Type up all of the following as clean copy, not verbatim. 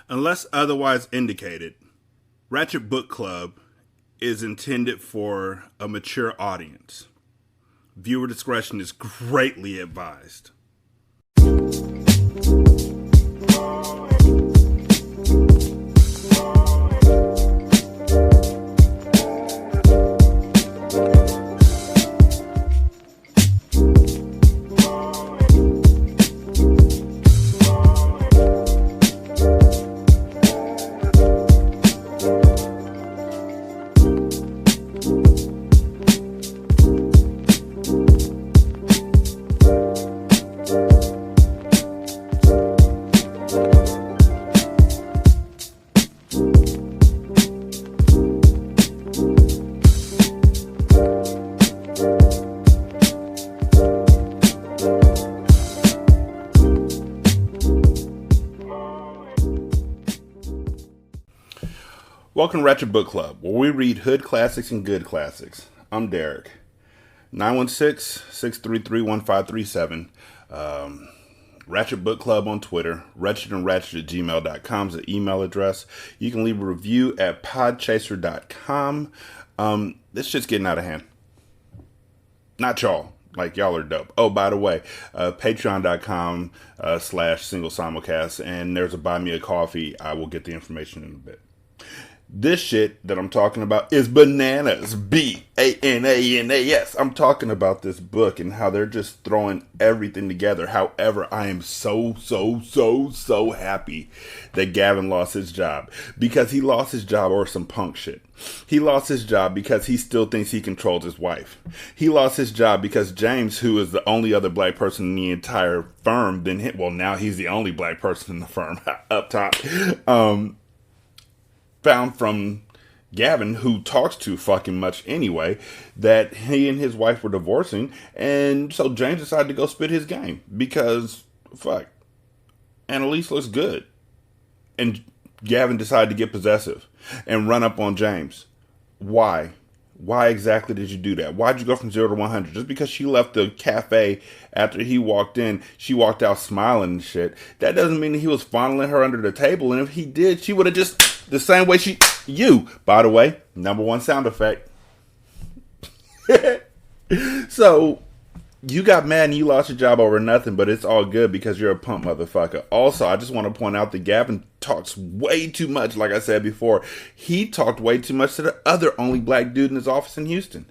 Unless otherwise indicated, Ratchet Book Club is intended for a mature audience. Viewer discretion is greatly advised. Welcome to Ratchet Book Club, where we read hood classics and good classics. I'm Derek. 916-633-1537. Ratchet Book Club on Twitter. Ratchetandratchet@gmail.com is the email address. You can leave a review at podchaser.com. This shit's getting out of hand. Not y'all. Like, y'all are dope. Oh, by the way, patreon.com /single simulcast. And there's a buy me a coffee. I will get the information in a bit. This shit that I'm talking about is bananas. B-A-N-A-N-A-S. I'm talking about this book and how they're just throwing everything together. However, I am so happy that Gavin lost his job. Because he lost his job over some punk shit. He lost his job because he still thinks he controls his wife. He lost his job because James, who is the only other black person in the entire firm, now he's the only black person in the firm up top. Found from Gavin, who talks too fucking much anyway, that he and his wife were divorcing, and so James decided to go spit his game because fuck, Annalise looks good, and Gavin decided to get possessive and run up on James. Why? Why exactly did you do that? Why'd you go from 0 to 100? Just because she left the cafe after he walked in, she walked out smiling and shit. That doesn't mean that he was fondling her under the table. And if he did, she would have just, the same way by the way, #1 sound effect. So, you got mad and you lost your job over nothing, but it's all good because you're a punk motherfucker. Also, I just want to point out that Gavin talks way too much, like I said before. He talked way too much to the other only black dude in his office in Houston.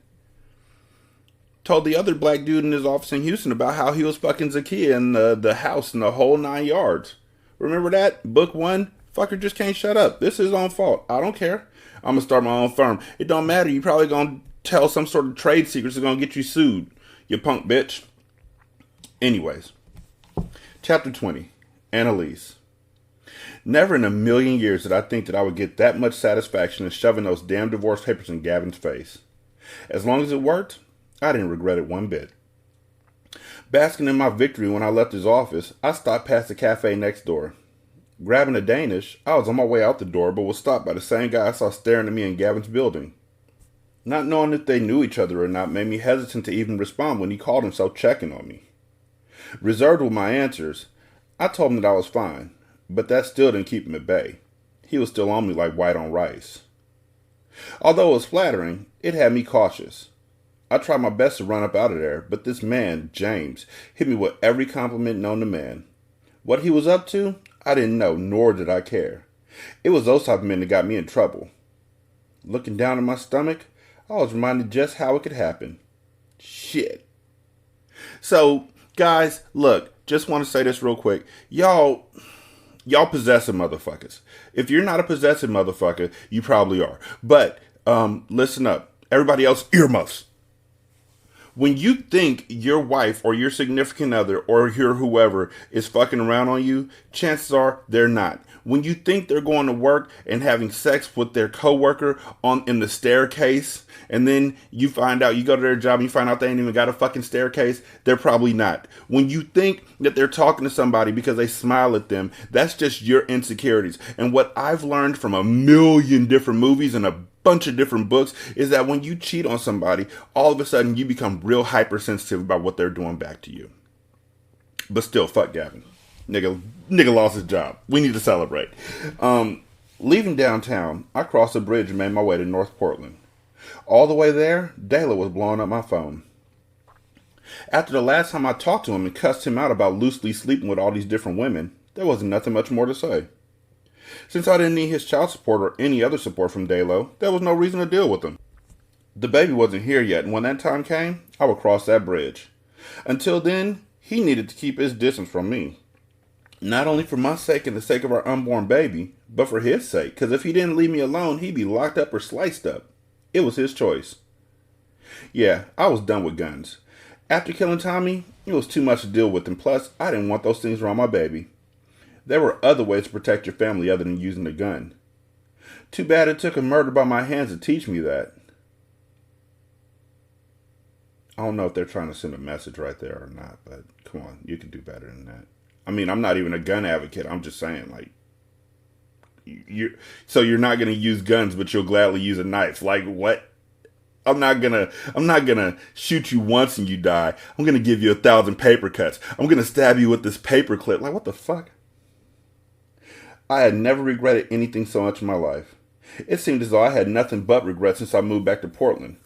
Told the other black dude in his office in Houston about how he was fucking Zakiya in the house and the whole 9 yards. Remember that? Book 1? Fucker just can't shut up. This is his own fault. I don't care. I'm going to start my own firm. It don't matter. You probably going to tell some sort of trade secrets that's going to get you sued. You punk bitch. Anyways. Chapter 20. Annalise. Never in a million years did I think that I would get that much satisfaction in shoving those damn divorce papers in Gavin's face. As long as it worked, I didn't regret it one bit. Basking in my victory when I left his office, I stopped past the cafe next door. Grabbing a Danish, I was on my way out the door, but was stopped by the same guy I saw staring at me in Gavin's building. Not knowing if they knew each other or not made me hesitant to even respond when he called himself checking on me. Reserved with my answers, I told him that I was fine, but that still didn't keep him at bay. He was still on me like white on rice. Although it was flattering, it had me cautious. I tried my best to run up out of there, but this man, James, hit me with every compliment known to man. What he was up to, I didn't know, nor did I care. It was those type of men that got me in trouble. Looking down at my stomach, I was reminded just how it could happen. Shit. So, guys, look, just want to say this real quick. Y'all possessive motherfuckers. If you're not a possessive motherfucker, you probably are. But, listen up. Everybody else, earmuffs. When you think your wife or your significant other or your whoever is fucking around on you, chances are they're not. When you think they're going to work and having sex with their coworker in the staircase, and then you find out, you go to their job and you find out they ain't even got a fucking staircase, they're probably not. When you think that they're talking to somebody because they smile at them, that's just your insecurities. And what I've learned from a million different movies and a bunch of different books is that when you cheat on somebody, all of a sudden you become real hypersensitive about what they're doing back to you. But still, fuck Gavin. Nigga lost his job. We need to celebrate. Leaving downtown, I crossed the bridge and made my way to North Portland. All the way there, Dayla was blowing up my phone. After the last time I talked to him and cussed him out about loosely sleeping with all these different women, there wasn't nothing much more to say. Since I didn't need his child support or any other support from Daylo, there was no reason to deal with him. The baby wasn't here yet, and when that time came, I would cross that bridge. Until then, he needed to keep his distance from me. Not only for my sake and the sake of our unborn baby, but for his sake, because if he didn't leave me alone, he'd be locked up or sliced up. It was his choice. Yeah, I was done with guns. After killing Tommy, it was too much to deal with, and plus, I didn't want those things around my baby. There were other ways to protect your family other than using a gun. Too bad it took a murder by my hands to teach me that. I don't know if they're trying to send a message right there or not, but come on, you can do better than that. I mean, I'm not even a gun advocate. I'm just saying, like, you're not gonna use guns, but you'll gladly use a knife. Like, what? I'm not gonna shoot you once and you die. I'm gonna give you 1,000 paper cuts. I'm gonna stab you with this paper clip. Like, what the fuck? I had never regretted anything so much in my life. It seemed as though I had nothing but regret since I moved back to Portland.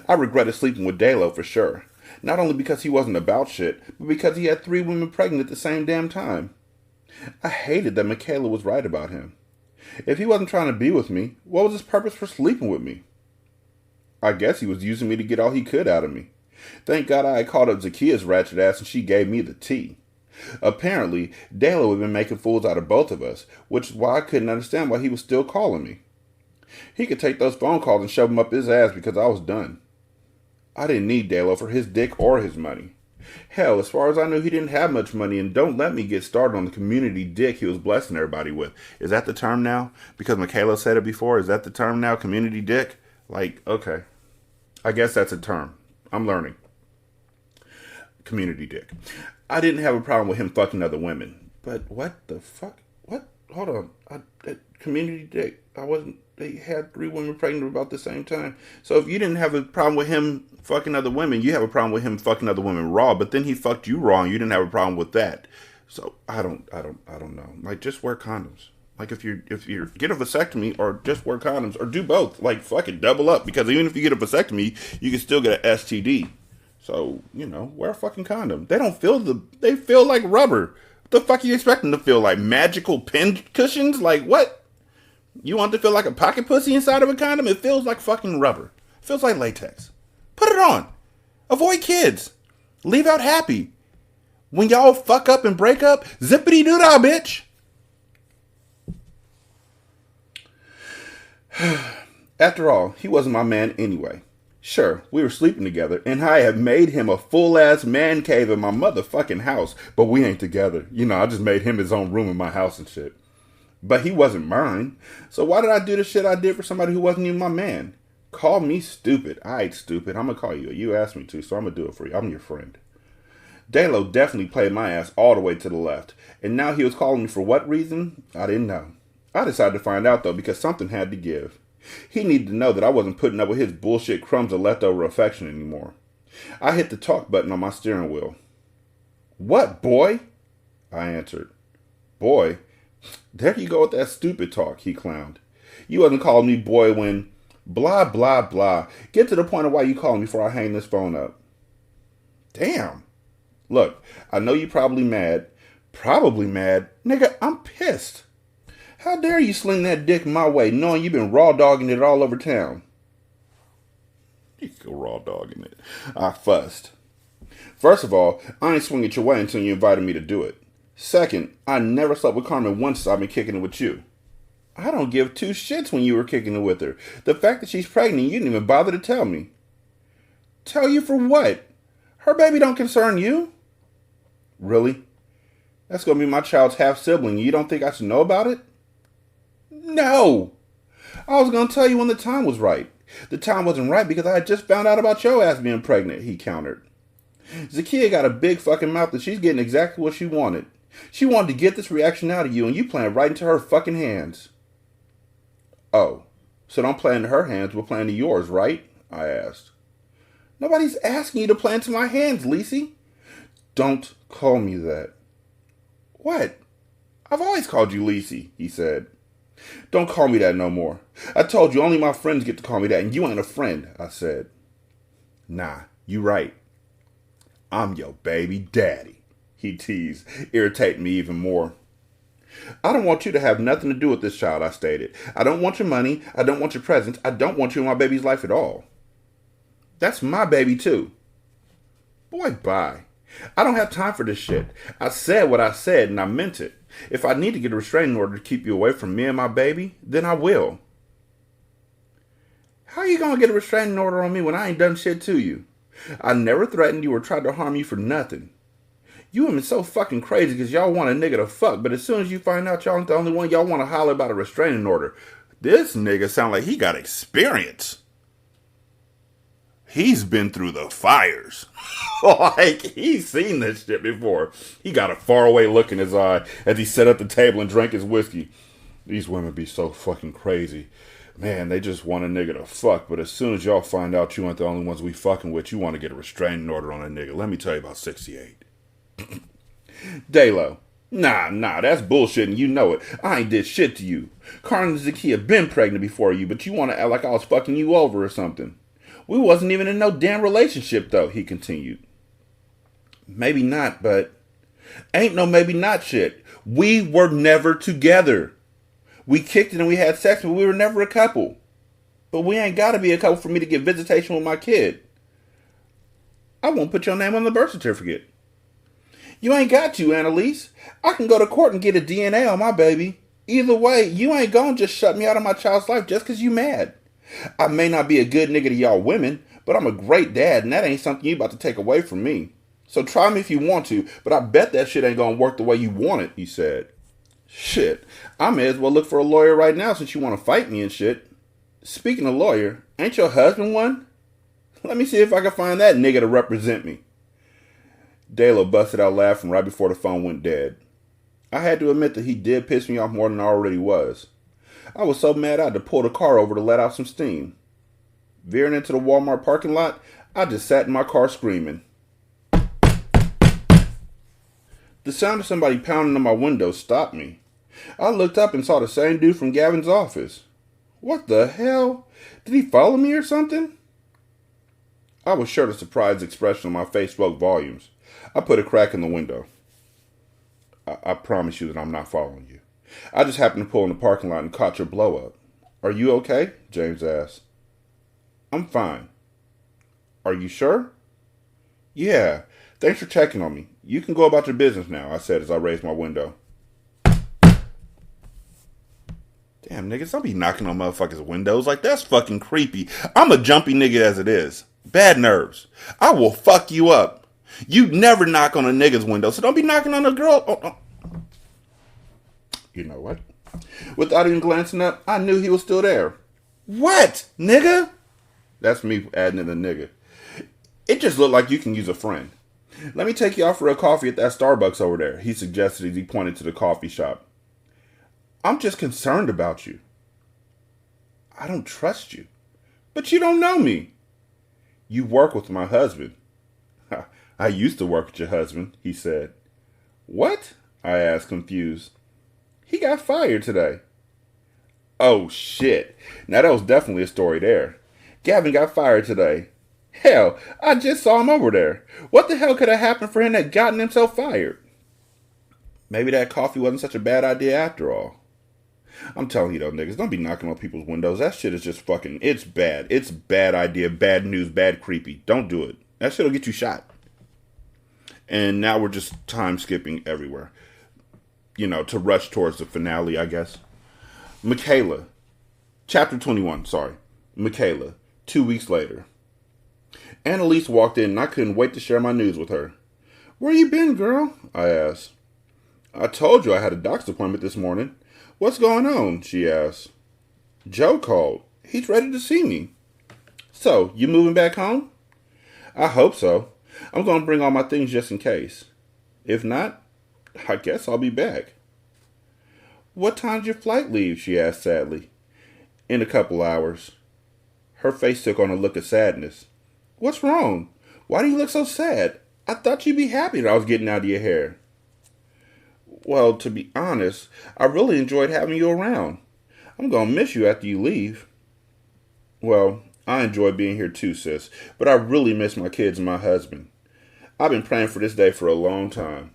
I regretted sleeping with Daylo for sure. Not only because he wasn't about shit, but because he had 3 women pregnant at the same damn time. I hated that Michaela was right about him. If he wasn't trying to be with me, what was his purpose for sleeping with me? I guess he was using me to get all he could out of me. Thank God I had called up Zakia's ratchet ass and she gave me the tea. Apparently, Daylo had been making fools out of both of us, which is why I couldn't understand why he was still calling me. He could take those phone calls and shove them up his ass because I was done. I didn't need Daylo for his dick or his money. Hell, as far as I knew, he didn't have much money, and don't let me get started on the community dick he was blessing everybody with. Is that the term now? Because Michaela said it before, is that the term now, community dick? Like, okay. I guess that's a term. I'm learning. Community dick. I didn't have a problem with him fucking other women. But what the fuck? What? Hold on. Community dick. They had 3 women pregnant about the same time. So if you didn't have a problem with him fucking other women, you have a problem with him fucking other women raw, but then he fucked you raw and you didn't have a problem with that. So I don't know. Like, just wear condoms. Like, if you get a vasectomy, or just wear condoms, or do both. Like, fuck it, double up. Because even if you get a vasectomy, you can still get an STD. So, wear a fucking condom. They feel like rubber. What the fuck are you expecting to feel like? Magical pin cushions? Like, what? You want to feel like a pocket pussy inside of a condom? It feels like fucking rubber. It feels like latex. Put it on. Avoid kids. Leave out happy. When y'all fuck up and break up, zippity doo dah, bitch. After all, he wasn't my man anyway. Sure, we were sleeping together, and I have made him a full-ass man cave in my motherfucking house, but we ain't together. I just made him his own room in my house and shit. But he wasn't mine, so why did I do the shit I did for somebody who wasn't even my man? Call me stupid. I ain't stupid. I'm gonna call you. You asked me to, so I'm gonna do it for you. I'm your friend. Daylo definitely played my ass all the way to the left, and now he was calling me for what reason? I didn't know. I decided to find out, though, because something had to give. He needed to know that I wasn't putting up with his bullshit crumbs of leftover affection anymore. I hit the talk button on my steering wheel. What, boy? I answered. Boy? There you go with that stupid talk, he clowned. You wasn't calling me boy when... Blah, blah, blah. Get to the point of why you calling me before I hang this phone up. Damn. Look, I know you probably mad. Probably mad. Nigga, I'm pissed. How dare you sling that dick my way, knowing you've been raw dogging it all over town? You can go raw dogging it. I fussed. First of all, I ain't swing it your way until you invited me to do it. Second, I never slept with Carmen once since I've been kicking it with you. I don't give 2 shits when you were kicking it with her. The fact that she's pregnant, you didn't even bother to tell me. Tell you for what? Her baby don't concern you. Really? That's going to be my child's half-sibling. You don't think I should know about it? No. I was going to tell you when the time was right. The time wasn't right because I had just found out about your ass being pregnant, he countered. Zakia got a big fucking mouth and she's getting exactly what she wanted. She wanted to get this reaction out of you and you playing right into her fucking hands. Oh, so don't play into her hands, we're playing into yours, right? I asked. Nobody's asking you to play into my hands, Lissy. Don't call me that. What? I've always called you Lissy, he said. Don't call me that no more. I told you only my friends get to call me that, and you ain't a friend, I said. Nah, you right. I'm your baby daddy, he teased, irritating me even more. I don't want you to have nothing to do with this child, I stated. I don't want your money. I don't want your presents. I don't want you in my baby's life at all. That's my baby, too. Boy, bye. I don't have time for this shit. I said what I said, and I meant it. If I need to get a restraining order to keep you away from me and my baby, then I will. How are you going to get a restraining order on me when I ain't done shit to you? I never threatened you or tried to harm you for nothing. You women so fucking crazy because y'all want a nigga to fuck, but as soon as you find out y'all ain't the only one, y'all want to holler about a restraining order. This nigga sound like he got experience. He's been through the fires. Like, he's seen this shit before. He got a faraway look in his eye as he sat at the table and drank his whiskey. These women be so fucking crazy. Man, they just want a nigga to fuck, but as soon as y'all find out you ain't the only ones we fucking with, you want to get a restraining order on a nigga. Let me tell you about 68. Daylo. Nah, that's bullshit and you know it. I ain't did shit to you. Carmen and Zakia been pregnant before you, but you want to act like I was fucking you over or something. We wasn't even in no damn relationship though, he continued. Maybe not, but ain't no maybe not shit. We were never together. We kicked it and we had sex, but we were never a couple. But we ain't gotta be a couple for me to get visitation with my kid. I won't put your name on the birth certificate. You ain't got to, Annalise. I can go to court and get a DNA on my baby. Either way, you ain't gonna just shut me out of my child's life just because you mad. I may not be a good nigga to y'all women, but I'm a great dad, and that ain't something you about to take away from me. So try me if you want to, but I bet that shit ain't gonna work the way you want it, he said. Shit, I may as well look for a lawyer right now since you want to fight me and shit. Speaking of lawyer, ain't your husband one? Let me see if I can find that nigga to represent me. Daylo busted out laughing right before the phone went dead. I had to admit that he did piss me off more than I already was. I was so mad I had to pull the car over to let out some steam. Veering into the Walmart parking lot, I just sat in my car screaming. The sound of somebody pounding on my window stopped me. I looked up and saw the same dude from Gavin's office. What the hell? Did he follow me or something? I was sure the surprised expression on my face spoke volumes. I put a crack in the window. I promise you that I'm not following you. I just happened to pull in the parking lot and caught your blow up. Are you okay? James asked. I'm fine. Are you sure? Yeah. Thanks for checking on me. You can go about your business now, I said as I raised my window. Damn, niggas, don't be knocking on motherfuckers' windows. Like, that's fucking creepy. I'm a jumpy nigga as it is. Bad nerves. I will fuck you up. You never knock on a nigga's window, so don't be knocking on a girl. Oh. You know what? Without even glancing up, I knew he was still there. What, nigga? That's me adding in the nigga. It just looked like you can use a friend. Let me take you out for a coffee at that Starbucks over there, he suggested as he pointed to the coffee shop. I'm just concerned about you. I don't trust you. But you don't know me. You work with my husband. I used to work with your husband, he said. What? I asked, confused. He got fired today. Oh, shit. Now, that was definitely a story there. Gavin got fired today. Hell, I just saw him over there. What the hell could have happened for him that gotten himself fired? Maybe that coffee wasn't such a bad idea after all. I'm telling you though, niggas, don't be knocking on people's windows. That shit is just fucking, it's bad. It's bad idea, bad news, bad creepy. Don't do it. That shit'll get you shot. And now we're just time skipping everywhere. You know, to rush towards the finale, I guess. Michaela. Chapter 21, sorry. Michaela. 2 weeks later. Annalise walked in and I couldn't wait to share my news with her. Where you been, girl? I asked. I told you I had a doctor's appointment this morning. What's going on? She asked. Joe called. He's ready to see me. So, you moving back home? I hope so. I'm going to bring all my things just in case. If not, I guess I'll be back. What time's your flight leave? She asked sadly. In a couple hours. Her face took on a look of sadness. What's wrong? Why do you look so sad? I thought you'd be happy that I was getting out of your hair. Well, to be honest, I really enjoyed having you around. I'm gonna miss you after you leave. Well, I enjoy being here too, sis, but I really miss my kids and my husband. I've been praying for this day for a long time.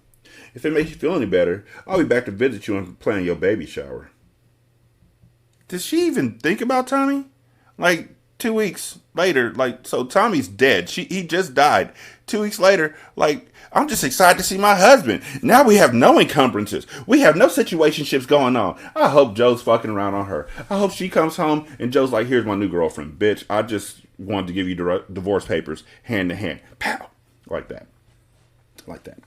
If it makes you feel any better, I'll be back to visit you and plan your baby shower. Did she even think about Tommy? Like 2 weeks later, so Tommy's dead. He just died. 2 weeks later, I'm just excited to see my husband. Now we have no encumbrances. We have no situationships going on. I hope Joe's fucking around on her. I hope she comes home and Joe's like, here's my new girlfriend. Bitch, I just wanted to give you divorce papers hand to hand. Pow! Like that. Like that.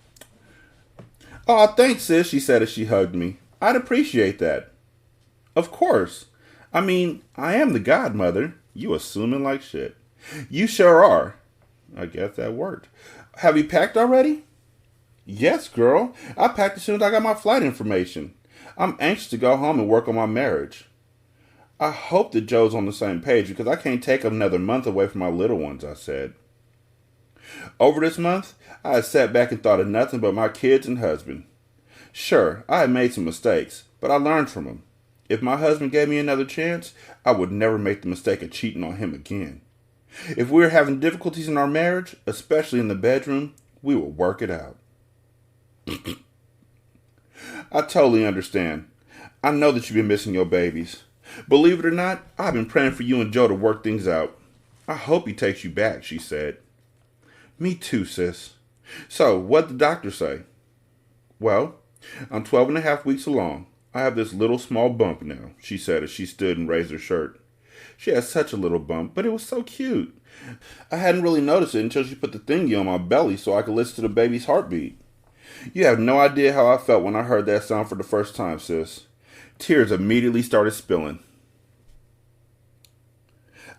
Oh, thanks, sis, she said as she hugged me. I'd appreciate that. Of course. I mean, I am the godmother. You assuming like shit. You sure are. I guess that worked. Have you packed already? Yes, girl. I packed as soon as I got my flight information. I'm anxious to go home and work on my marriage. I hope that Joe's on the same page because I can't take another month away from my little ones, I said. Over this month, I had sat back and thought of nothing but my kids and husband. Sure, I had made some mistakes, but I learned from them. If my husband gave me another chance, I would never make the mistake of cheating on him again. If we were having difficulties in our marriage, especially in the bedroom, we would work it out. I totally understand. I know that you've been missing your babies. Believe it or not, I've been praying for you and Joe to work things out. I hope he takes you back, she said. Me too, sis. So, what'd the doctor say? Well, I'm 12 and a half weeks along. I have this little small bump now, she said as she stood and raised her shirt. She had such a little bump, but it was so cute. I hadn't really noticed it until she put the thingy on my belly so I could listen to the baby's heartbeat. You have no idea how I felt when I heard that sound for the first time, sis. Tears immediately started spilling.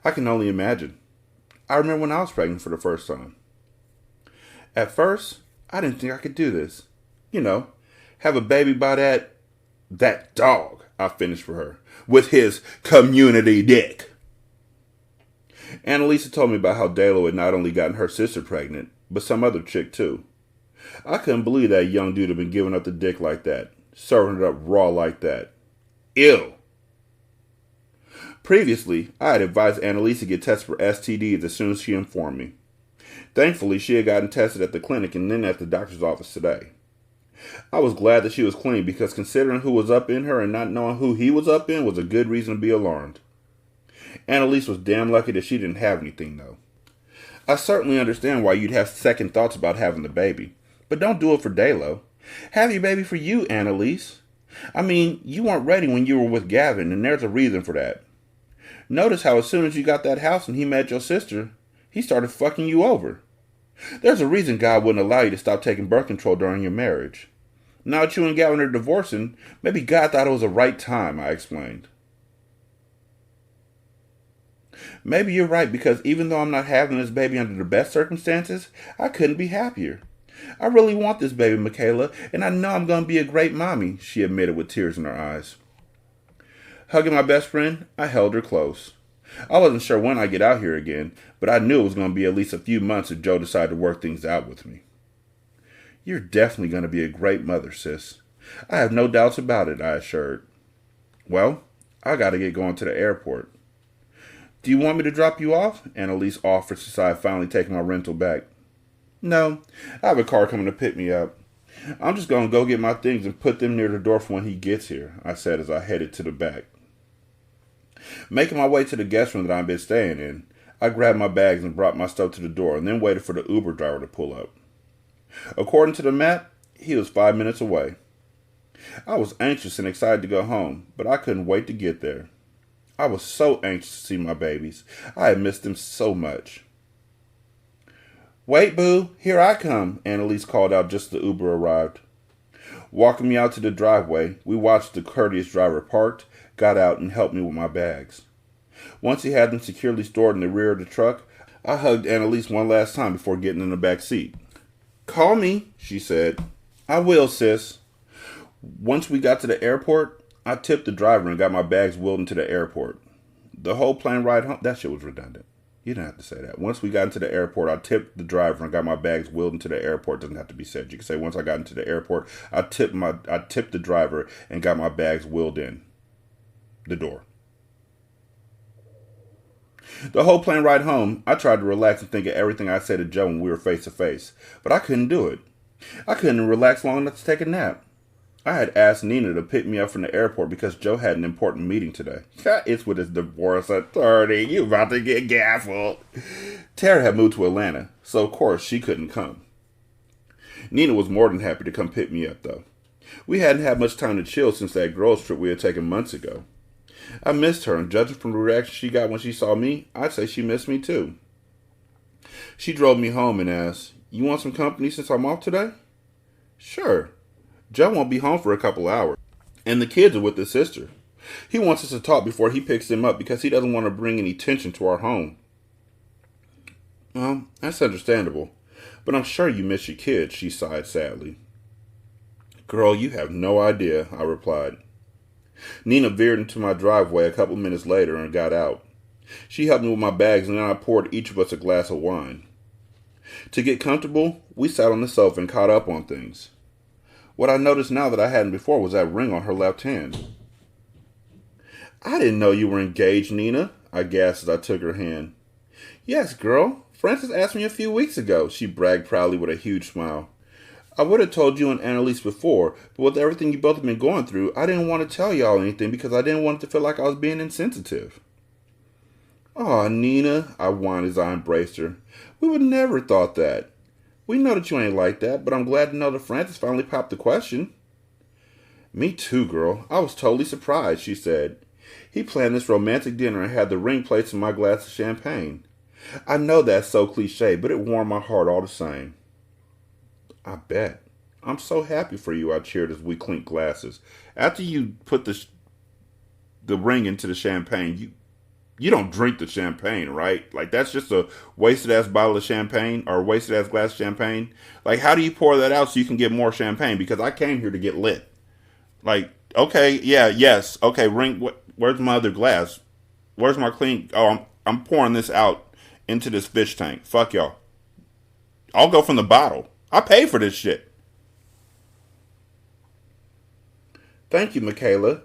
I can only imagine. I remember when I was pregnant for the first time. At first, I didn't think I could do this. Have a baby by that dog, I finished for her, with his community dick. Annalisa told me about how Dalo had not only gotten her sister pregnant, but some other chick too. I couldn't believe that young dude had been giving up the dick like that, serving it up raw like that. Ew. Previously, I had advised Annalisa to get tested for STDs as soon as she informed me. Thankfully, she had gotten tested at the clinic and then at the doctor's office today. I was glad that she was clean because considering who was up in her and not knowing who he was up in was a good reason to be alarmed. Annalise was damn lucky that she didn't have anything, though. I certainly understand why you'd have second thoughts about having the baby, but don't do it for Dalo. Have your baby for you, Annalise. I mean, you weren't ready when you were with Gavin, and there's a reason for that. Notice how as soon as you got that house and he met your sister, he started fucking you over. There's a reason God wouldn't allow you to stop taking birth control during your marriage. Now that you and Gavin are divorcing, maybe God thought it was the right time, I explained. Maybe you're right because even though I'm not having this baby under the best circumstances, I couldn't be happier. I really want this baby, Michaela, and I know I'm going to be a great mommy, she admitted with tears in her eyes. Hugging my best friend, I held her close. I wasn't sure when I'd get out here again, but I knew it was going to be at least a few months if Joe decided to work things out with me. You're definitely going to be a great mother, sis. I have no doubts about it, I assured. Well, I got to get going to the airport. Do you want me to drop you off? Annalise offered since I had finally taken my rental back. No, I have a car coming to pick me up. I'm just going to go get my things and put them near the door for when he gets here, I said as I headed to the back. Making my way to the guest room that I've been staying in, I grabbed my bags and brought my stuff to the door and then waited for the Uber driver to pull up. According to the map, he was 5 minutes away. I was anxious and excited to go home, but I couldn't wait to get there. I was so anxious to see my babies. I had missed them so much. Wait, boo, here I come, Annalise called out just as the Uber arrived. Walking me out to the driveway, we watched the courteous driver parked, got out, and helped me with my bags. Once he had them securely stored in the rear of the truck, I hugged Annalise one last time before getting in the back seat. Call me, she said. I will, sis. Once we got to the airport, I tipped the driver and got my bags wheeled into the airport. The whole plane ride home, that shit was redundant. You don't have to say that. Once we got into the airport, I tipped the driver and got my bags wheeled into the airport. Doesn't have to be said. You can say once I got into the airport, I tipped the driver and got my bags wheeled in the door. The whole plane ride home, I tried to relax and think of everything I said to Joe when we were face to face, but I couldn't do it. I couldn't relax long enough to take a nap. I had asked Nina to pick me up from the airport because Joe had an important meeting today. It's with his divorce attorney. You about to get gaffled. Tara had moved to Atlanta, so of course she couldn't come. Nina was more than happy to come pick me up, though. We hadn't had much time to chill since that girls' trip we had taken months ago. I missed her, and judging from the reaction she got when she saw me, I'd say she missed me too. She drove me home and asked, "You want some company since I'm off today?" "Sure. Joe won't be home for a couple hours, and the kids are with his sister. He wants us to talk before he picks them up because he doesn't want to bring any tension to our home." "Well, that's understandable, but I'm sure you miss your kids," she sighed sadly. "Girl, you have no idea," I replied. Nina veered into my driveway a couple minutes later and got out. She helped me with my bags, and then I poured each of us a glass of wine. To get comfortable, we sat on the sofa and caught up on things. What I noticed now that I hadn't before was that ring on her left hand. "I didn't know you were engaged, Nina," I gasped as I took her hand. "Yes, girl. Francis asked me a few weeks ago," she bragged proudly with a huge smile. "I would have told you and Annalise before, but with everything you both have been going through, I didn't want to tell y'all anything because I didn't want it to feel like I was being insensitive." "Aw, Nina," I whined as I embraced her. "We would never thought that. We know that you ain't like that, but I'm glad to know that Francis finally popped the question." "Me too, girl. I was totally surprised," she said. "He planned this romantic dinner and had the ring placed in my glass of champagne. I know that's so cliche, but it warmed my heart all the same." "I bet. I'm so happy for you," I cheered as we clinked glasses. "After you put the ring into the champagne, you don't drink the champagne, right? Like, that's just a wasted-ass bottle of champagne or a wasted-ass glass of champagne. Like, how do you pour that out so you can get more champagne? Because I came here to get lit. Like, okay, yeah, yes. Okay, ring, where's my other glass? Where's my clean? Oh, I'm pouring this out into this fish tank. Fuck y'all. I'll go from the bottle. I paid for this shit." "Thank you, Michaela.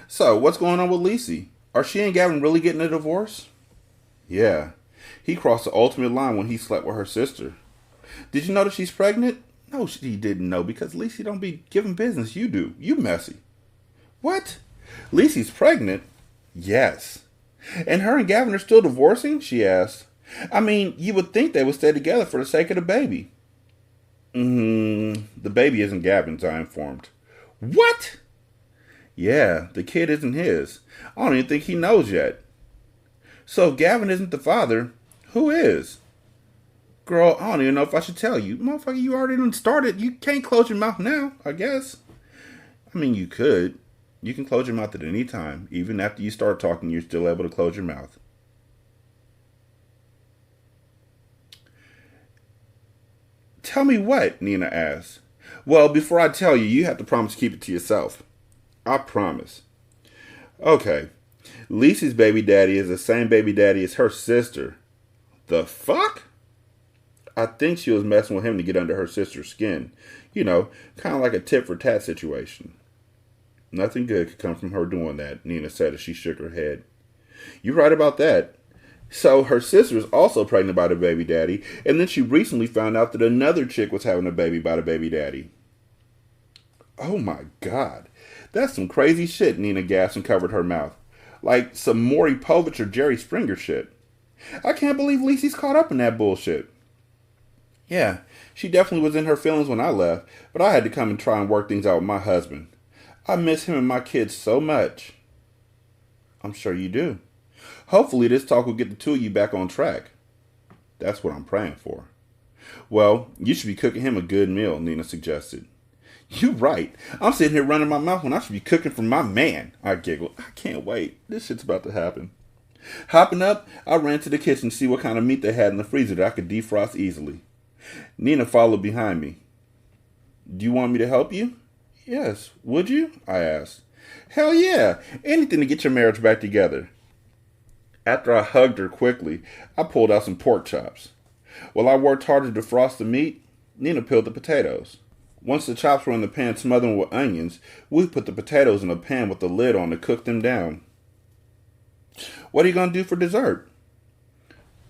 So, what's going on with Lisi? Are she and Gavin really getting a divorce?" "Yeah. He crossed the ultimate line when he slept with her sister." "Did you know that she's pregnant?" "No, she didn't know because Lisi don't be giving business. You do. You messy." "What? Lisi's pregnant?" "Yes." "And her and Gavin are still divorcing?" she asked. "I mean, you would think they would stay together for the sake of the baby." The baby isn't Gavin's," I informed. "What?" "Yeah, the kid isn't his. I don't even think he knows yet." "So if Gavin isn't the father, who is?" "Girl, I don't even know if I should tell you. Motherfucker, you already done started. You can't close your mouth now, I guess." "I mean, you could. You can close your mouth at any time. Even after you start talking, you're still able to close your mouth." "Tell me what?" Nina asked. "Well, before I tell you, you have to promise to keep it to yourself." "I promise." "Okay. Lisi's baby daddy is the same baby daddy as her sister." "The fuck?" "I think she was messing with him to get under her sister's skin. You know, kind of like a tit for tat situation." "Nothing good could come from her doing that," Nina said as she shook her head. "You're right about that. So her sister is also pregnant by the baby daddy, and then she recently found out that another chick was having a baby by the baby daddy." "Oh my God. That's some crazy shit," Nina gasped and covered her mouth. "Like some Maury Povich or Jerry Springer shit. I can't believe Lisi's caught up in that bullshit." "Yeah, she definitely was in her feelings when I left, but I had to come and try and work things out with my husband. I miss him and my kids so much." "I'm sure you do. Hopefully this talk will get the two of you back on track." "That's what I'm praying for." "Well, you should be cooking him a good meal," Nina suggested. "You're right. I'm sitting here running my mouth when I should be cooking for my man," I giggled. "I can't wait. This shit's about to happen." Hopping up, I ran to the kitchen to see what kind of meat they had in the freezer that I could defrost easily. Nina followed behind me. "Do you want me to help you?" "Yes. Would you?" I asked. "Hell yeah. Anything to get your marriage back together." After I hugged her quickly, I pulled out some pork chops. While I worked harder to defrost the meat, Nina peeled the potatoes. Once the chops were in the pan smothering with onions, we put the potatoes in a pan with the lid on to cook them down. What are you going to do for dessert?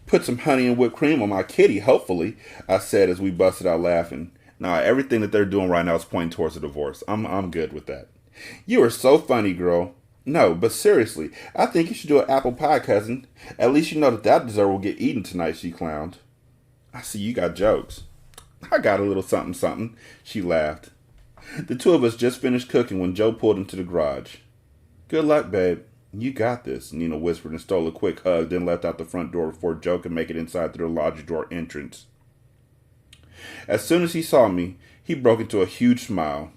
Put some honey and whipped cream on my kitty, hopefully, I said as we busted out laughing. Nah, everything that they're doing right now is pointing towards a divorce. I'm good with that. You are so funny, girl. No, but seriously, I think you should do an apple pie, cousin. At least you know that dessert will get eaten tonight, she clowned. I see you got jokes. I got a little something something, she laughed. The two of us just finished cooking when Joe pulled into the garage. Good luck, babe. You got this, Nina whispered and stole a quick hug, then left out the front door before Joe could make it inside through the lodge door entrance. As soon as he saw me, he broke into a huge smile.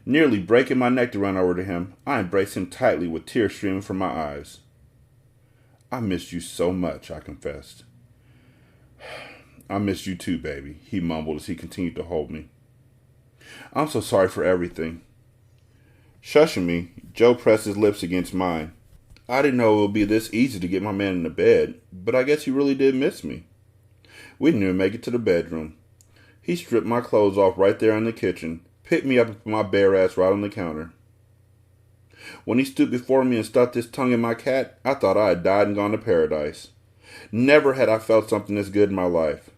Nearly breaking my neck to run over to him, I embraced him tightly with tears streaming from my eyes. I missed you so much, I confessed. I missed you too, baby, he mumbled as he continued to hold me. I'm so sorry for everything. Shushing me, Joe pressed his lips against mine. I didn't know it would be this easy to get my man into bed, but I guess he really did miss me. We didn't even make it to the bedroom. He stripped my clothes off right there in the kitchen, picked me up and put my bare ass right on the counter. When he stood before me and stuck his tongue in my cat, I thought I had died and gone to paradise. Never had I felt something this good in my life.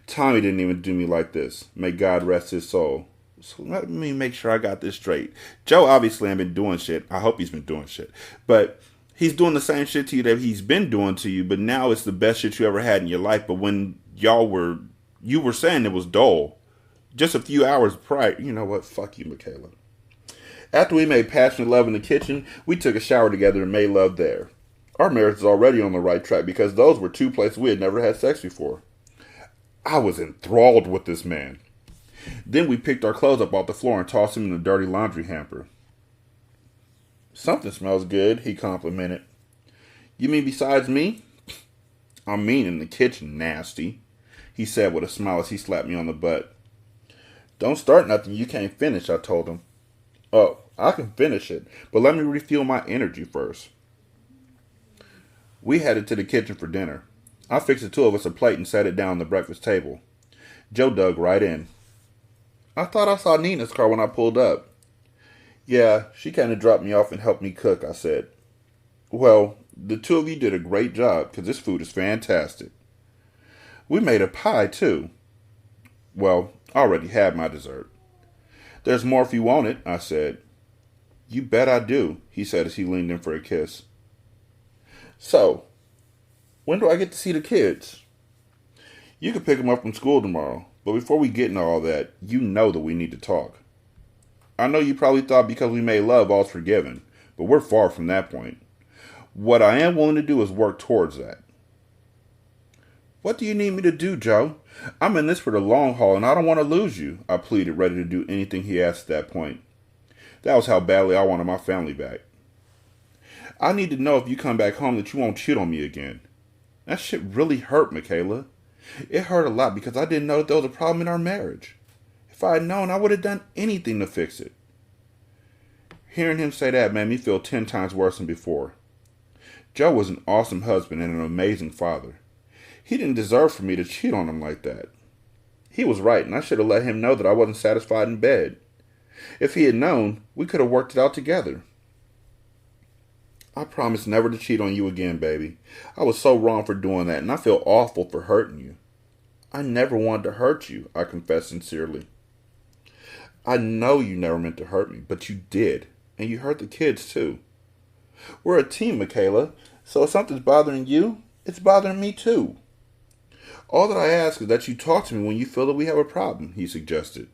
Tommy didn't even do me like this. May God rest his soul. So let me make sure I got this straight. Joe obviously ain't been doing shit. I hope he's been doing shit. But he's doing the same shit to you that he's been doing to you, but now it's the best shit you ever had in your life. But when you were saying it was dull. Just a few hours prior. You know what? Fuck you, Michaela. After we made passionate love in the kitchen, we took a shower together and made love there. Our marriage is already on the right track because those were two places we had never had sex before. I was enthralled with this man. Then we picked our clothes up off the floor and tossed them in the dirty laundry hamper. Something smells good, he complimented. You mean besides me? I mean in the kitchen, nasty, he said with a smile as he slapped me on the butt. Don't start nothing you can't finish, I told him. Oh, I can finish it, but let me refuel my energy first. We headed to the kitchen for dinner. I fixed the two of us a plate and sat it down on the breakfast table. Joe dug right in. I thought I saw Nina's car when I pulled up. Yeah, she kind of dropped me off and helped me cook, I said. Well, the two of you did a great job because this food is fantastic. We made a pie, too. Well, I already had my dessert. There's more if you want it, I said. You bet I do, he said as he leaned in for a kiss. So, when do I get to see the kids? You can pick them up from school tomorrow, but before we get into all that, you know that we need to talk. I know you probably thought because we made love all's forgiven, but we're far from that point. What I am willing to do is work towards that. What do you need me to do, Joe? I'm in this for the long haul and I don't want to lose you, I pleaded, ready to do anything he asked at that point. That was how badly I wanted my family back. I need to know if you come back home that you won't cheat on me again. That shit really hurt, Michaela. It hurt a lot because I didn't know that there was a problem in our marriage. If I had known, I would have done anything to fix it. Hearing him say that made me feel 10 times worse than before. Joe was an awesome husband and an amazing father. He didn't deserve for me to cheat on him like that. He was right, and I should have let him know that I wasn't satisfied in bed. If he had known, we could have worked it out together. I promise never to cheat on you again, baby. I was so wrong for doing that, and I feel awful for hurting you. I never wanted to hurt you, I confess sincerely. I know you never meant to hurt me, but you did, and you hurt the kids too. We're a team, Michaela, so if something's bothering you, it's bothering me too. All that I ask is that you talk to me when you feel that we have a problem, he suggested.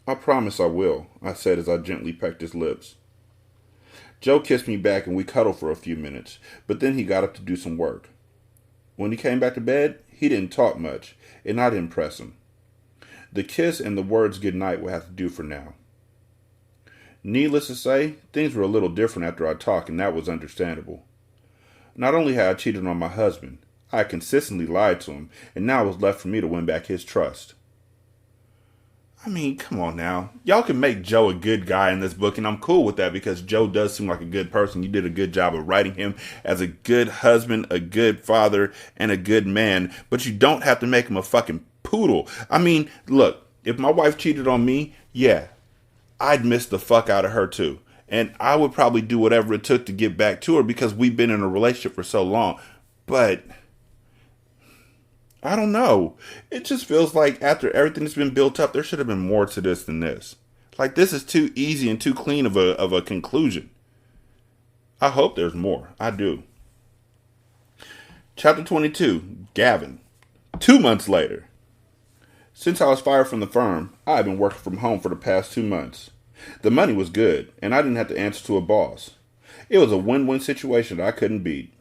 I promise I will, I said as I gently pecked his lips. Joe kissed me back and we cuddled for a few minutes, but then he got up to do some work. When he came back to bed, he didn't talk much, and I didn't press him. The kiss and the words goodnight would have to do for now. Needless to say, things were a little different after I talked, and that was understandable. Not only had I cheated on my husband, I had consistently lied to him, and now it was left for me to win back his trust. I mean, come on now. Y'all can make Joe a good guy in this book, and I'm cool with that because Joe does seem like a good person. You did a good job of writing him as a good husband, a good father, and a good man, but you don't have to make him a fucking poodle. I mean, look, if my wife cheated on me, yeah, I'd miss the fuck out of her too. And I would probably do whatever it took to get back to her because we've been in a relationship for so long. But I don't know. It just feels like after everything that's been built up, there should have been more to this than this. Like this is too easy and too clean of a conclusion. I hope there's more. I do. Chapter 22, Gavin. 2 months later. Since I was fired from the firm, I had been working from home for the past 2 months. The money was good, and I didn't have to answer to a boss. It was a win-win situation that I couldn't beat.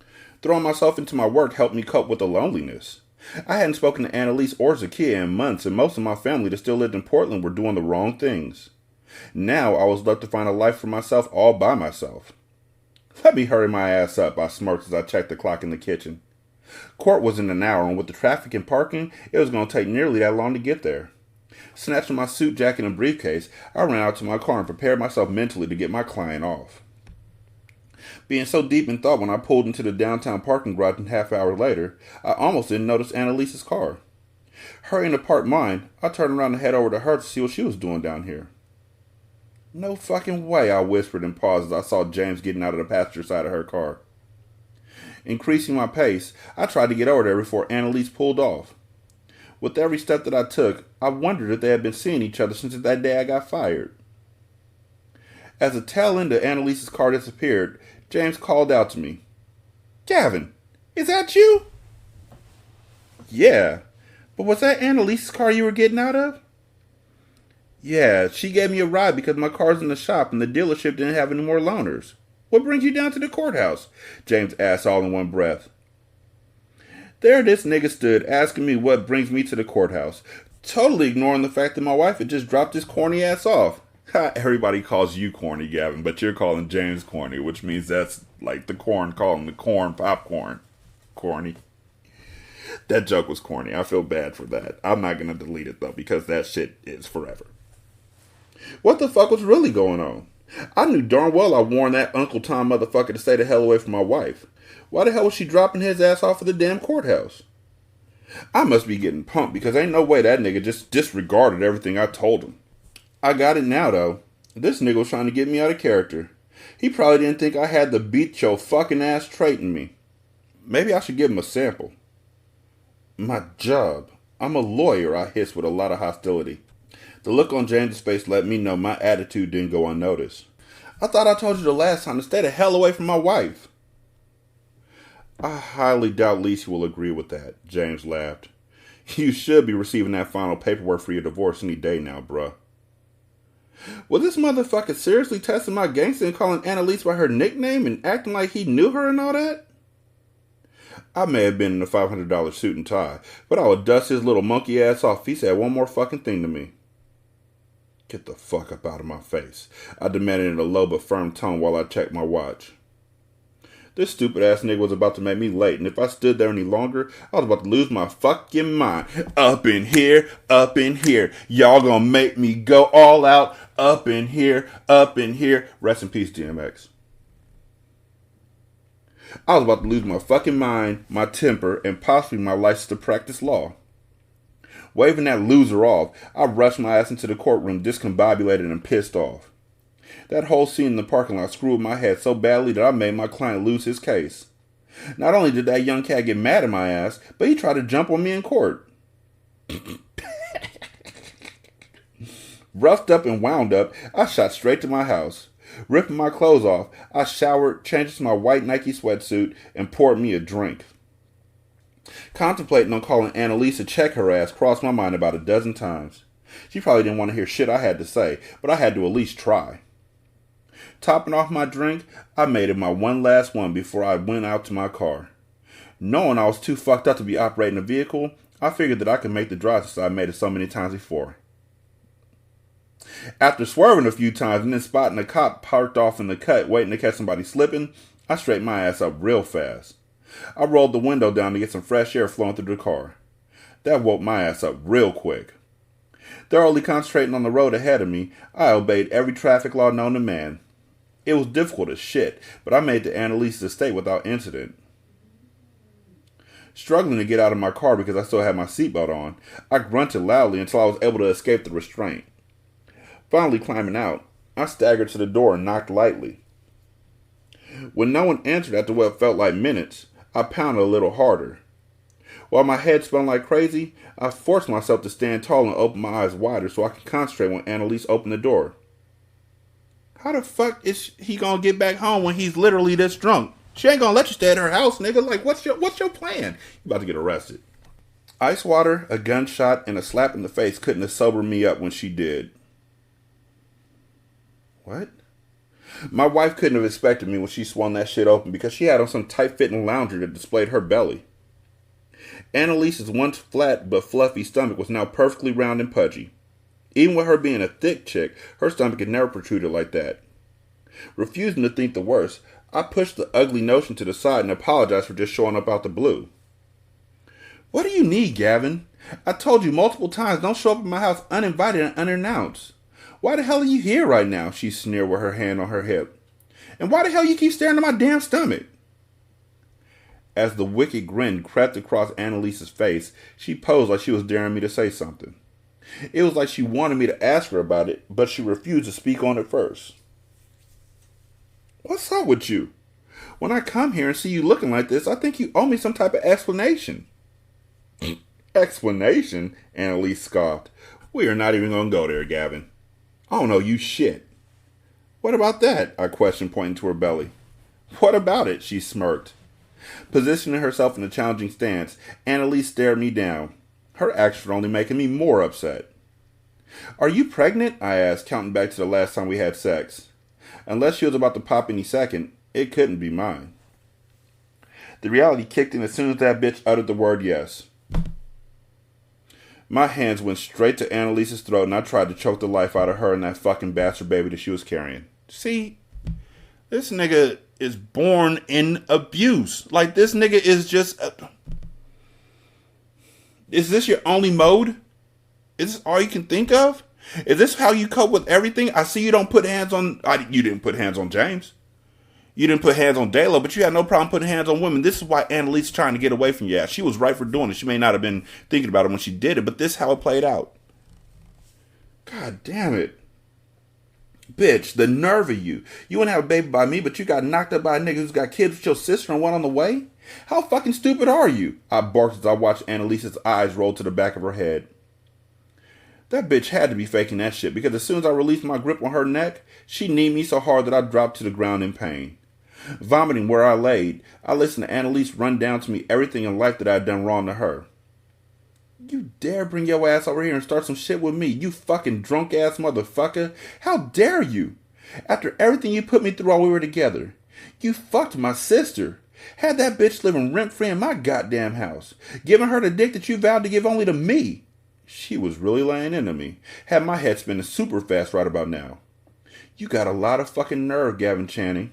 Throwing myself into my work helped me cope with the loneliness. I hadn't spoken to Annalise or Zakia in months, and most of my family that still lived in Portland were doing the wrong things. Now I was left to find a life for myself all by myself. Let me hurry my ass up, I smirked as I checked the clock in the kitchen. Court was in an hour, and with the traffic and parking, it was going to take nearly that long to get there. Snatching my suit jacket and briefcase, I ran out to my car and prepared myself mentally to get my client off. Being so deep in thought when I pulled into the downtown parking garage a half hour later, I almost didn't notice Annalise's car. Hurrying to park mine, I turned around and head over to her to see what she was doing down here. No fucking way, I whispered and paused as I saw James getting out of the passenger side of her car. Increasing my pace, I tried to get over there before Annalise pulled off. With every step that I took, I wondered if they had been seeing each other since that day I got fired. As the tail end of Annalise's car disappeared, James called out to me. "Gavin, is that you?" "Yeah, but was that Annalise's car you were getting out of?" "Yeah, she gave me a ride because my car's in the shop and the dealership didn't have any more loaners. What brings you down to the courthouse?" James asked all in one breath. There this nigga stood asking me what brings me to the courthouse, totally ignoring the fact that my wife had just dropped his corny ass off. Everybody calls you corny, Gavin, but you're calling James corny, which means that's like the corn calling the corn popcorn. Corny. That joke was corny. I feel bad for that. I'm not going to delete it, though, because that shit is forever. What the fuck was really going on? I knew darn well I warned that Uncle Tom motherfucker to stay the hell away from my wife. Why the hell was she dropping his ass off at the damn courthouse? I must be getting pumped because ain't no way that nigga just disregarded everything I told him. I got it now, though. This nigga was trying to get me out of character. He probably didn't think I had the beat your fucking ass trait in me. Maybe I should give him a sample. My job. I'm a lawyer, I hissed with a lot of hostility. The look on James's face let me know my attitude didn't go unnoticed. I thought I told you the last time to stay the hell away from my wife. I highly doubt Lisa will agree with that, James laughed. You should be receiving that final paperwork for your divorce any day now, bruh. Was this motherfucker seriously testing my gangster and calling Annalise by her nickname and acting like he knew her and all that? I may have been in a $500 suit and tie, but I would dust his little monkey ass off if he said one more fucking thing to me. Get the fuck up out of my face, I demanded in a low but firm tone while I checked my watch. This stupid ass nigga was about to make me late, and if I stood there any longer, I was about to lose my fucking mind. Up in here, y'all gonna make me go all out. Up in here. Rest in peace, DMX. I was about to lose my fucking mind, my temper, and possibly my license to practice law. Waving that loser off, I rushed my ass into the courtroom discombobulated and pissed off. That whole scene in the parking lot screwed my head so badly that I made my client lose his case. Not only did that young cat get mad at my ass, but he tried to jump on me in court. Roughed up and wound up, I shot straight to my house. Ripping my clothes off, I showered, changed to my white Nike sweatsuit, and poured me a drink. Contemplating on calling Annalise to check her ass crossed my mind about a dozen times. She probably didn't want to hear shit I had to say, but I had to at least try. Topping off my drink, I made it my one last one before I went out to my car. Knowing I was too fucked up to be operating a vehicle, I figured that I could make the drive since I made it so many times before. After swerving a few times and then spotting a cop parked off in the cut waiting to catch somebody slipping, I straightened my ass up real fast. I rolled the window down to get some fresh air flowing through the car. That woke my ass up real quick. Thoroughly concentrating on the road ahead of me, I obeyed every traffic law known to man. It was difficult as shit, but I made it to Annalise's estate without incident. Struggling to get out of my car because I still had my seatbelt on, I grunted loudly until I was able to escape the restraint. Finally climbing out, I staggered to the door and knocked lightly. When no one answered after what felt like minutes, I pounded a little harder. While my head spun like crazy, I forced myself to stand tall and open my eyes wider so I could concentrate when Annalise opened the door. How the fuck is he gonna get back home when he's literally this drunk? She ain't gonna let you stay at her house, nigga. Like, what's your plan? You about to get arrested. Ice water, a gunshot, and a slap in the face couldn't have sobered me up when she did. What? My wife couldn't have expected me when she swung that shit open because she had on some tight-fitting lounger that displayed her belly. Annalise's once flat but fluffy stomach was now perfectly round and pudgy. Even with her being a thick chick, her stomach had never protruded like that. Refusing to think the worst, I pushed the ugly notion to the side and apologized for just showing up out the blue. What do you need, Gavin? I told you multiple times don't show up at my house uninvited and unannounced. Why the hell are you here right now? She sneered with her hand on her hip. And why the hell you keep staring at my damn stomach? As the wicked grin crept across Annalise's face, she posed like she was daring me to say something. It was like she wanted me to ask her about it, but she refused to speak on it first. What's up with you? When I come here and see you looking like this, I think you owe me some type of explanation. Explanation? Annalise scoffed. We are not even going to go there, Gavin. I don't know you shit. What about that? I questioned, pointing to her belly. What about it? She smirked. Positioning herself in a challenging stance, Annalise stared me down. Her actions were only making me more upset. Are you pregnant? I asked, counting back to the last time we had sex. Unless she was about to pop any second, it couldn't be mine. The reality kicked in as soon as that bitch uttered the word yes. My hands went straight to Annalise's throat and I tried to choke the life out of her and that fucking bastard baby that she was carrying. See, this nigga is born in abuse. Like, this nigga is just... Is this your only mode? Is this all you can think of? Is this how you cope with everything? I see you don't put hands on... You didn't put hands on James. You didn't put hands on Dayla, but you had no problem putting hands on women. This is why Annalise is trying to get away from you. She was right for doing it. She may not have been thinking about it when she did it, but this is how it played out. God damn it. Bitch, the nerve of you. You wouldn't have a baby by me, but you got knocked up by a nigga who's got kids with your sister and one on the way? How fucking stupid are you? I barked as I watched Annalise's eyes roll to the back of her head. That bitch had to be faking that shit, because as soon as I released my grip on her neck, she kneed me so hard that I dropped to the ground in pain. Vomiting where I laid, I listened to Annalise run down to me everything in life that I had done wrong to her. You dare bring your ass over here and start some shit with me, you fucking drunk ass motherfucker? How dare you? After everything you put me through while we were together. You fucked my sister. Had that bitch living rent-free in my goddamn house. Giving her the dick that you vowed to give only to me. She was really laying into me. Had my head spinning super fast right about now. You got a lot of fucking nerve, Gavin Channing.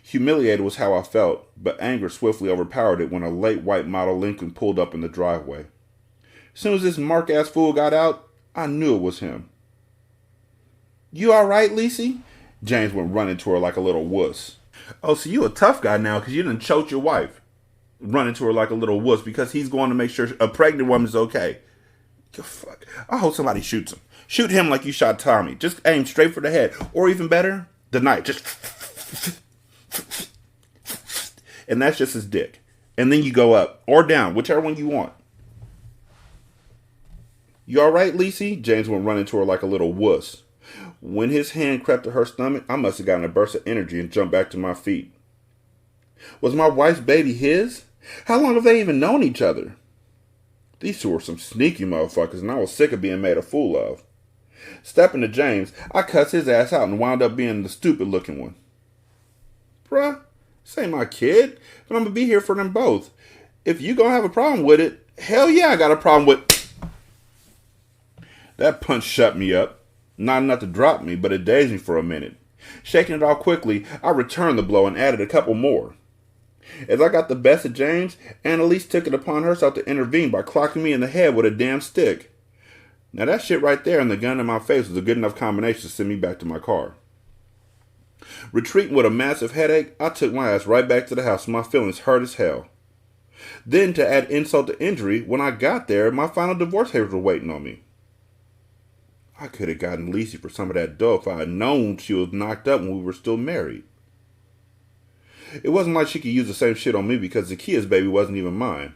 Humiliated was how I felt, but anger swiftly overpowered it when a late white model Lincoln pulled up in the driveway. As soon as this mark-ass fool got out, I knew it was him. You alright, Lissy? James went running to her like a little wuss. Oh, so you a tough guy now because you done choked your wife. Running to her like a little wuss because he's going to make sure a pregnant woman's okay. Fuck. I hope somebody shoots him. Shoot him like you shot Tommy. Just aim straight for the head. Or even better, the knife. Just... And that's just his dick. And then you go up or down, whichever one you want. You alright, Lissy? James went running to her like a little wuss. When his hand crept to her stomach, I must have gotten a burst of energy and jumped back to my feet. Was my wife's baby his? How long have they even known each other? These two were some sneaky motherfuckers, and I was sick of being made a fool of. Stepping to James, I cussed his ass out and wound up being the stupid-looking one. Bruh, this ain't my kid, but I'm gonna be here for them both. If you gonna have a problem with it, hell yeah, I got a problem with... That punch shut me up. Not enough to drop me, but it dazed me for a minute. Shaking it off quickly, I returned the blow and added a couple more. As I got the best of James, Annalise took it upon herself to intervene by clocking me in the head with a damn stick. Now that shit right there and the gun in my face was a good enough combination to send me back to my car. Retreating with a massive headache, I took my ass right back to the house with my feelings hurt as hell. Then, to add insult to injury, when I got there, my final divorce papers were waiting on me. I could have gotten Lisa for some of that dough if I had known she was knocked up when we were still married. It wasn't like she could use the same shit on me because Zakia's baby wasn't even mine.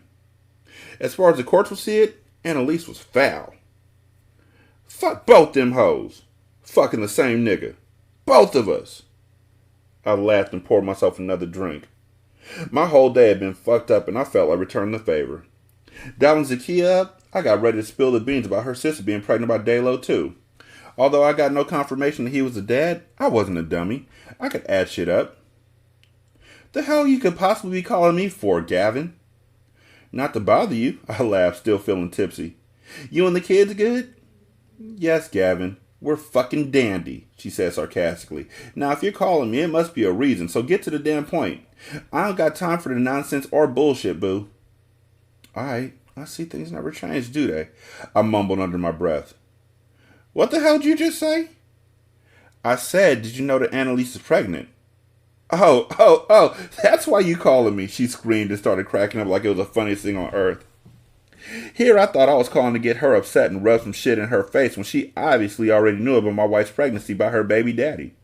As far as the courts will see it, Annalise was foul. Fuck both them hoes. Fucking the same nigga. Both of us. I laughed and poured myself another drink. My whole day had been fucked up and I felt like returning the favor. Dialing Zakia up, I got ready to spill the beans about her sister being pregnant by Daylo too. Although I got no confirmation that he was a dad, I wasn't a dummy. I could add shit up. The hell you could possibly be calling me for, Gavin? Not to bother you, I laughed, still feeling tipsy. You and the kids good? Yes, Gavin. We're fucking dandy, she said sarcastically. Now, if you're calling me, it must be a reason, so get to the damn point. I don't got time for the nonsense or bullshit, boo. Alright, I see things never change, do they? I mumbled under my breath. What the hell did you just say? I said, did you know that Annalise is pregnant? Oh, that's why you calling me, she screamed and started cracking up like it was the funniest thing on earth. Here I thought I was calling to get her upset and rub some shit in her face when she obviously already knew about my wife's pregnancy by her baby daddy.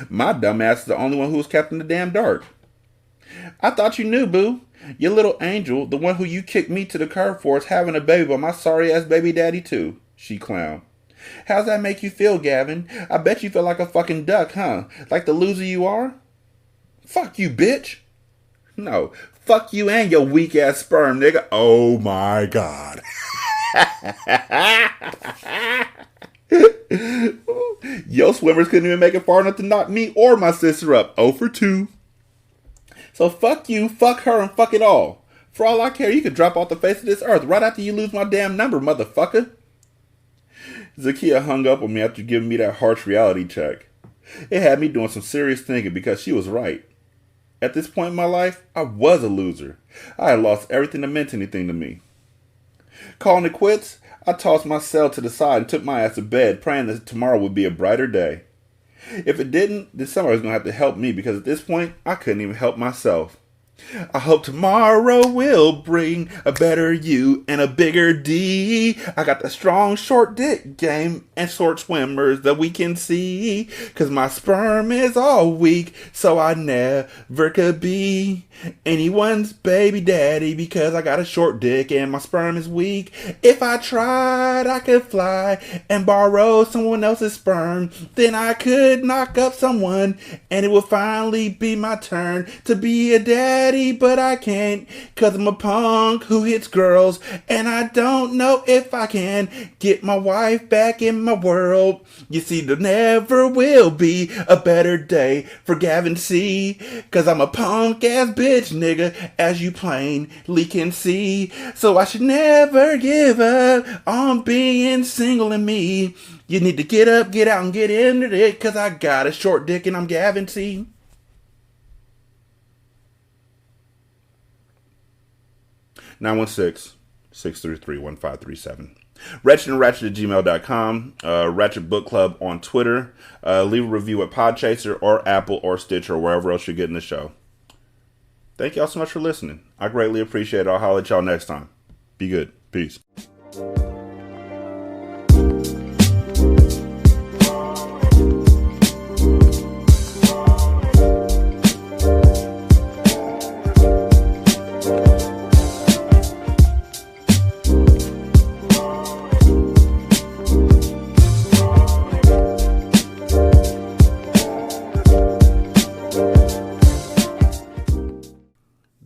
My dumb ass is the only one who was kept in the damn dark. I thought you knew, boo. Your little angel, the one who you kicked me to the curb for, is having a baby by my sorry ass baby daddy too, she clowned. How's that make you feel, Gavin? I bet you feel like a fucking duck, huh? Like the loser you are? Fuck you, bitch. No, fuck you and your weak ass sperm, nigga. Oh my God. Yo swimmers couldn't even make it far enough to knock me or my sister up. 0 for 2. So fuck you, fuck her, and fuck it all. For all I care, you could drop off the face of this earth right after you lose my damn number, motherfucker. Zakia hung up on me after giving me that harsh reality check. It had me doing some serious thinking because she was right. At this point in my life, I was a loser. I had lost everything that meant anything to me. Calling it quits, I tossed my cell to the side and took my ass to bed, praying that tomorrow would be a brighter day. If it didn't, then somebody was going to have to help me because at this point, I couldn't even help myself. I hope tomorrow will bring a better you and a bigger D. I got the strong short dick game and short swimmers that we can see. Cause my sperm is all weak, so I never could be anyone's baby daddy because I got a short dick and my sperm is weak. If I tried, I could fly and borrow someone else's sperm. Then I could knock up someone and it would finally be my turn to be a daddy. But I can't, cause I'm a punk who hits girls, and I don't know if I can get my wife back in my world. You see, there never will be a better day for Gavin C, cause I'm a punk ass bitch nigga, as you plainly can see. So I should never give up on being single and me. You need to get up, get out, and get into it, cause I got a short dick and I'm Gavin C. 916-633-1537. Ratchet@gmail.com. Ratchet Book Club on Twitter. Leave a review at Podchaser or Apple or Stitcher or wherever else you're getting the show. Thank y'all so much for listening. I greatly appreciate it. I'll holler at y'all next time. Be good. Peace.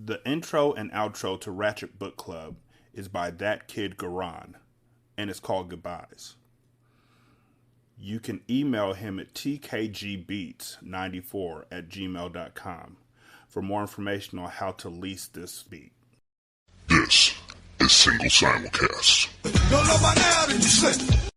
The intro and outro to Ratchet Book Club is by That Kid Garan, and it's called Goodbyes. You can email him at tkgbeats94@gmail.com for more information on how to lease this beat. This is Single Simulcast.